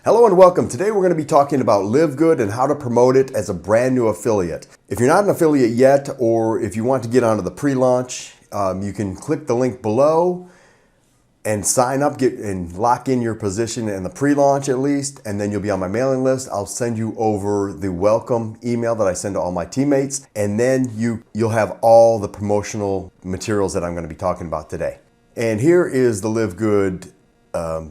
Hello and welcome. Today we're going to be talking about Livegood and how to promote it as a brand new affiliate. If you're not an affiliate yet, or if you want to get onto the pre-launch, you can click the link below and sign up, and lock in your position in the pre-launch at least, and then you'll be on my mailing list. I'll send you over the welcome email that I send to all my teammates, and then you'll have all the promotional materials that I'm going to be talking about today. And here is the Livegood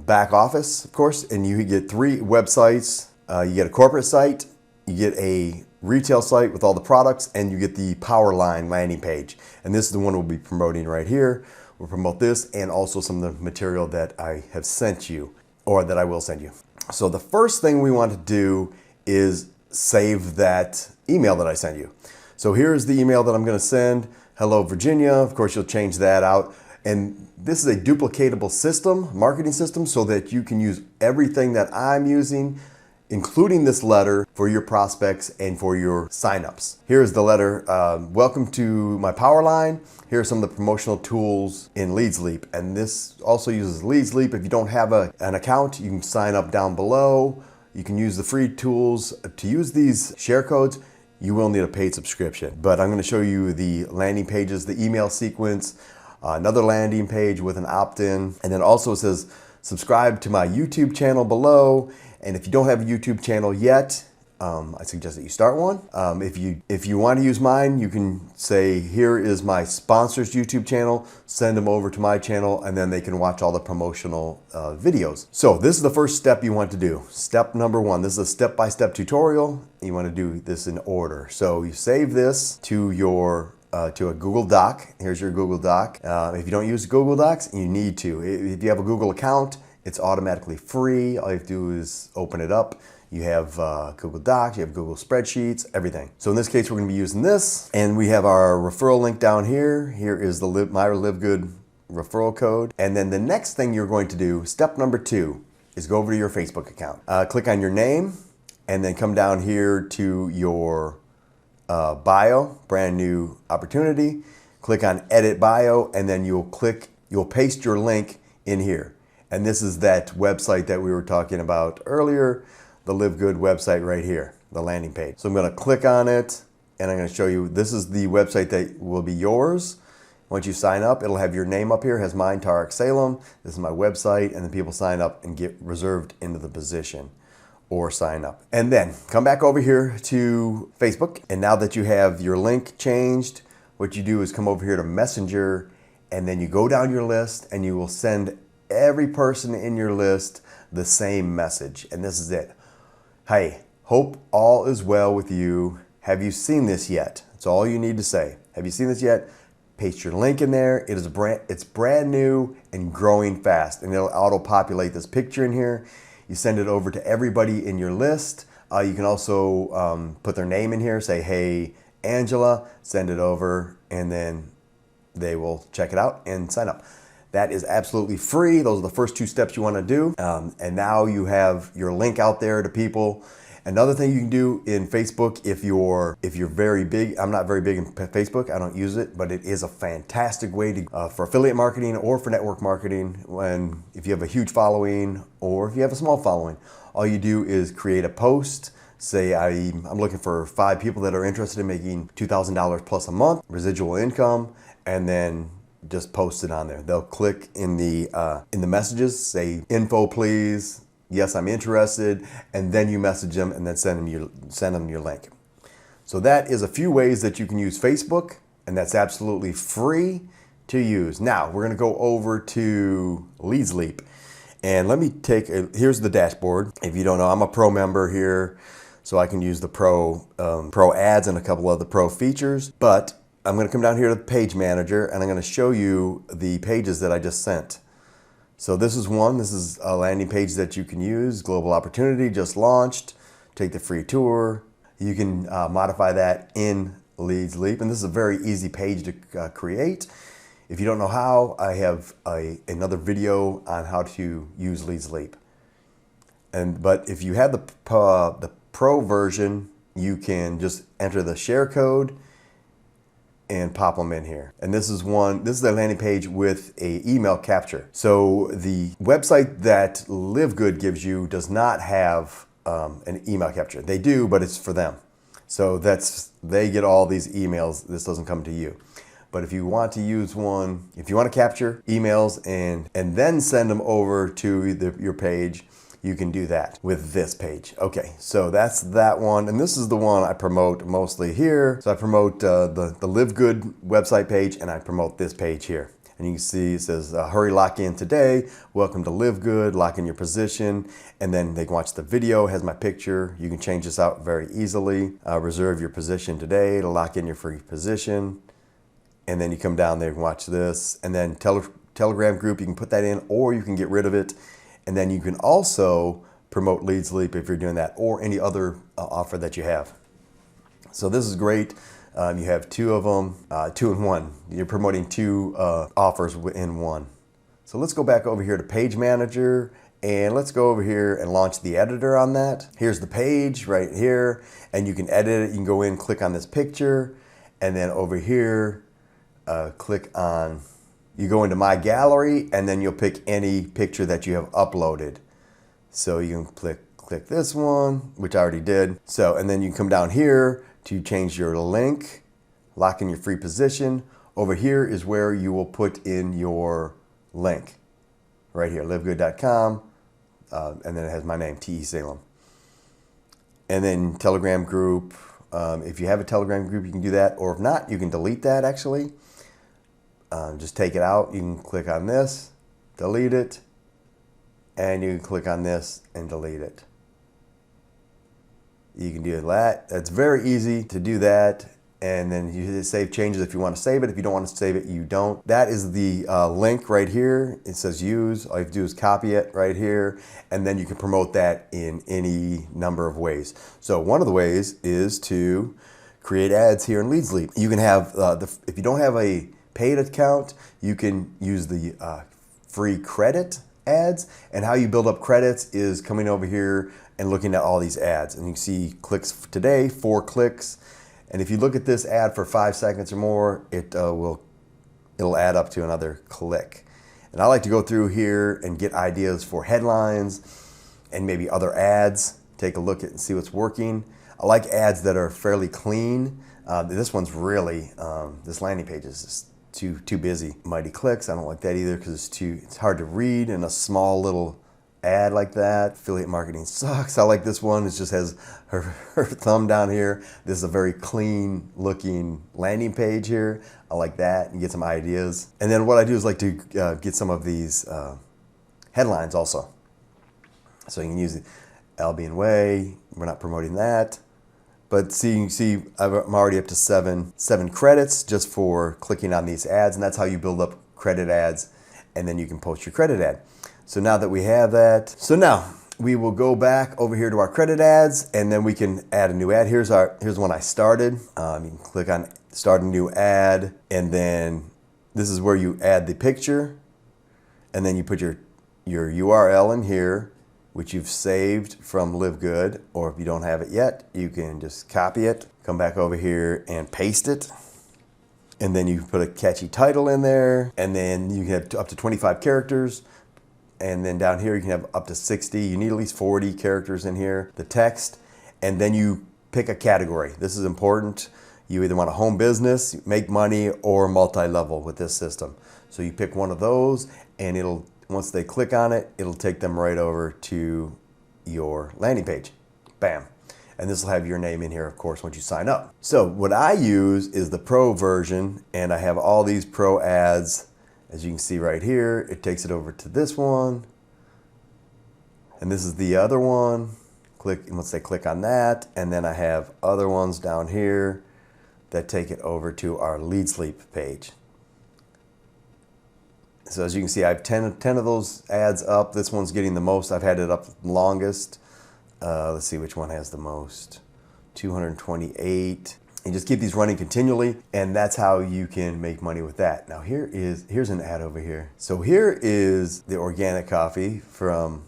back office, of course, and you get 3 websites. You get a corporate site, you get a retail site with all the products, and you get the power line landing page. And this is the one we'll be promoting right here. We'll promote this and also some of the material that I have sent you, or that I will send you. So the first thing we want to do is save that email that I sent you. So here's the email that I'm going to send. Hello, Virginia. Of course, you'll change that out. And this is a duplicatable system, marketing system, so that you can use everything that I'm using, including this letter, for your prospects and for your signups. Here's the letter. Welcome to my power line. Here are some of the promotional tools in LeadsLeap. And this also uses LeadsLeap. If you don't have an account, you can sign up down below. You can use the free tools. To use these share codes, you will need a paid subscription. But I'm going to show you the landing pages, the email sequence, another landing page with an opt-in, and then also it says subscribe to my YouTube channel below. And if you don't have a YouTube channel yet, I suggest that you start one. If you want to use mine, you can say, here is my sponsor's YouTube channel, send them over to my channel, and then they can watch all the promotional videos. So this is the first step you want to do. Step number 1, this is a step-by-step tutorial. You want to do this in order. So you save this to your to a Google Doc. Here's your Google Doc. If you don't use Google Docs, you need to. If you have a Google account, it's automatically free. All you have to do is open it up. You have Google Docs, you have Google Spreadsheets, everything. So in this case, we're going to be using this, and we have our referral link down here. Here is the my Livegood referral code. And then the next thing you're going to do, step number 2, is go over to your Facebook account. Click on your name, and then come down here to your bio, brand new opportunity. Click on edit bio, and then you'll paste your link in here. And this is that website that we were talking about earlier, the Livegood website right here, the landing page. So I'm going to click on it, and I'm going to show you, this is the website that will be yours. Once you sign up, it'll have your name up here, it has mine, Tarek Salem. This is my website, and then people sign up and get reserved into the position, or sign up. And then come back over here to Facebook. And now that you have your link changed, what you do is come over here to Messenger, and then you go down your list, and you will send every person in your list the same message. And this is it. Hey, hope all is well with you. Have you seen this yet? That's all you need to say. Have you seen this yet? Paste your link in there. It's brand new and growing fast, and it'll auto-populate this picture in here. You send it over to everybody in your list. You can also put their name in here, say, hey, Angela, send it over, and then they will check it out and sign up. That is absolutely free. Those are the first 2 steps you want to do. And now you have your link out there to people. Another thing you can do in Facebook, if you're very big, I'm not very big in Facebook, I don't use it, but it is a fantastic way to for affiliate marketing or for network marketing. If you have a huge following or if you have a small following, all you do is create a post. Say I'm looking for 5 people that are interested in making $2,000 plus a month, residual income, and then just post it on there. They'll click in the messages, say info please, yes, I'm interested, and then you message them and then send them your link. So that is a few ways that you can use Facebook, and that's absolutely free to use. Now we're going to go over to LeadsLeap, and let me here's the dashboard. If you don't know, I'm a pro member here, so I can use the pro ads and a couple of the pro features. But I'm going to come down here to the page manager, and I'm going to show you the pages that I just sent. So this is one. This is a landing page that you can use. Global opportunity, just launched. Take the free tour. You can modify that in LeadsLeap, and this is a very easy page to create. If you don't know how, I have another video on how to use LeadsLeap. But if you have the pro version, you can just enter the share code and pop them in here. And this is the landing page with a email capture. So the website that Livegood gives you does not have an email capture. They do, but it's for them. So they get all these emails. This doesn't come to you. But if you want to use one, if you want to capture emails and then send them over to your page, you can do that with this page. Okay, so that's that one. And this is the one I promote mostly here. So I promote the Livegood website page, and I promote this page here. And you can see it says, hurry, lock in today. Welcome to Livegood, lock in your position. And then they can watch the video, it has my picture. You can change this out very easily. Reserve your position today to lock in your free position. And then you come down there and watch this. And then Telegram group, you can put that in or you can get rid of it. And then you can also promote LeadsLeap if you're doing that, or any other offer that you have. So this is great. You have two of them, 2 in 1. You're promoting 2 offers in one. So let's go back over here to Page Manager, and let's go over here and launch the editor on that. Here's the page right here, and you can edit it. You can go in, click on this picture, and then over here, click on, you go into My Gallery, and then you'll pick any picture that you have uploaded. So you can click this one, which I already did. So, and then you come down here to change your link, lock in your free position. Over here is where you will put in your link. Right here, livegood.com, and then it has my name, T.E. Salem. And then Telegram group. If you have a Telegram group, you can do that, or if not, you can delete that actually. Just take it out. You can click on this, delete it, and you can click on this and delete it. You can do that. That's very easy to do that. And then you hit save changes if you want to save it. If you don't want to save it, you don't. That is the link right here. It says use. All you have to do is copy it right here. And then you can promote that in any number of ways. So one of the ways is to create ads here in LeadsLeap. You can have, if you don't have a paid account, you can use the free credit ads. And how you build up credits is coming over here and looking at all these ads. And you can see clicks today, 4 clicks. And if you look at this ad for 5 seconds or more, it'll add up to another click. And I like to go through here and get ideas for headlines and maybe other ads. Take a look at and see what's working. I like ads that are fairly clean. This one's really, this landing page is just too busy. Mighty clicks, I don't like that either because it's hard to read in a small little ad like that. Affiliate marketing sucks. I like this one. It just has her thumb down here. This is a very clean looking landing page here. I like that and get some ideas. And then what I do is like to get some of these headlines also. So you can use the Albion Way. We're not promoting that. But see, you can see I'm already up to seven credits just for clicking on these ads, and that's how you build up credit ads, and then you can post your credit ad. So now that we have that, so now we will go back over here to our credit ads, and then we can add a new ad. Here's one I started. You can click on start a new ad, and then this is where you add the picture, and then you put your URL in here, which you've saved from Livegood, or if you don't have it yet, you can just copy it, come back over here and paste it. And then you put a catchy title in there, and then you can have up to 25 characters. And then down here, you can have up to 60. You need at least 40 characters in here, the text, and then you pick a category. This is important. You either want a home business, make money, or multi-level with this system. So you pick one of those, and once they click on it, it'll take them right over to your landing page. Bam. And this will have your name in here, of course, once you sign up. So what I use is the pro version, and I have all these pro ads. As you can see right here, it takes it over to this one. And this is the other one. Once they click on that, and then I have other ones down here that take it over to our LeadsLeap page. So as you can see, I have 10 of those ads up. This one's getting the most. I've had it up longest. Let's see which one has the most. 228. And just keep these running continually, and that's how you can make money with that. Now here's an ad over here. So here is the organic coffee from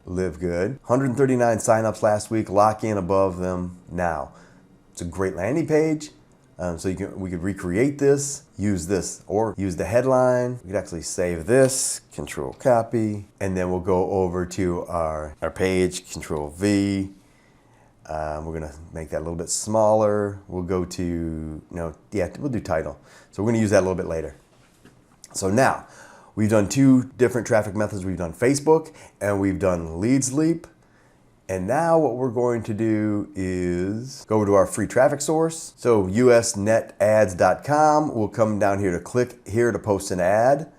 Livegood. 139 signups last week. Lock in above them now. It's a great landing page. So we could recreate this, use this, or use the headline. We could actually save this, Control Copy, and then we'll go over to our page, Control V. We're gonna make that a little bit smaller. We'll go to, we'll do title. So we're gonna use that a little bit later. So now, we've done 2 different traffic methods. We've done Facebook and we've done LeadsLeap. And now what we're going to do is go to our free traffic source. So usnetads.com. We'll come down here to click here to post an ad.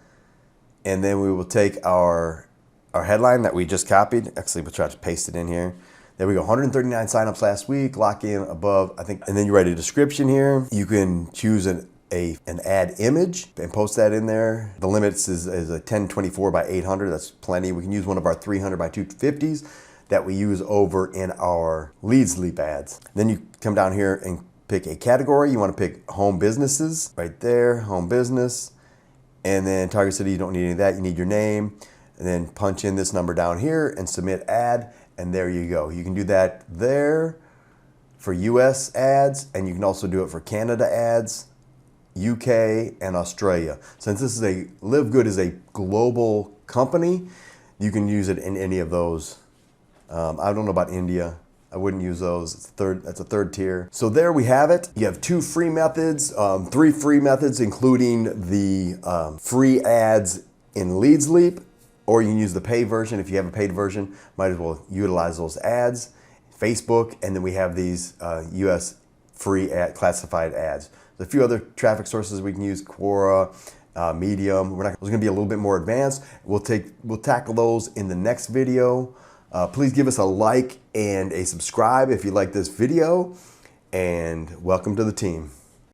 And then we will take our headline that we just copied. Actually, we'll try to paste it in here. There we go, 139 signups last week, lock in above, I think. And then you write a description here. You can choose an ad image and post that in there. The limits is a 1024 by 800. That's plenty. We can use one of our 300 by 250s. That we use over in our LeadsLeap ads. Then you come down here and pick a category. You want to pick home businesses, right there, home business. And then target city, you don't need any of that. You need your name. And then punch in this number down here and submit ad. And there you go. You can do that there for US ads, and you can also do it for Canada ads, UK, and Australia. Since Livegood is a global company, you can use it in any of those. I don't know about India. I wouldn't use those. That's a third tier. So there we have it. You have 2 free methods, 3 free methods, including the free ads in LeadsLeap, or you can use the paid version. If you have a paid version, might as well utilize those ads. Facebook, and then we have these US free classified ads. There's a few other traffic sources we can use, Quora, Medium. Those are going to be a little bit more advanced. We'll tackle those in the next video. Please give us a like and a subscribe if you like this video, and welcome to the team.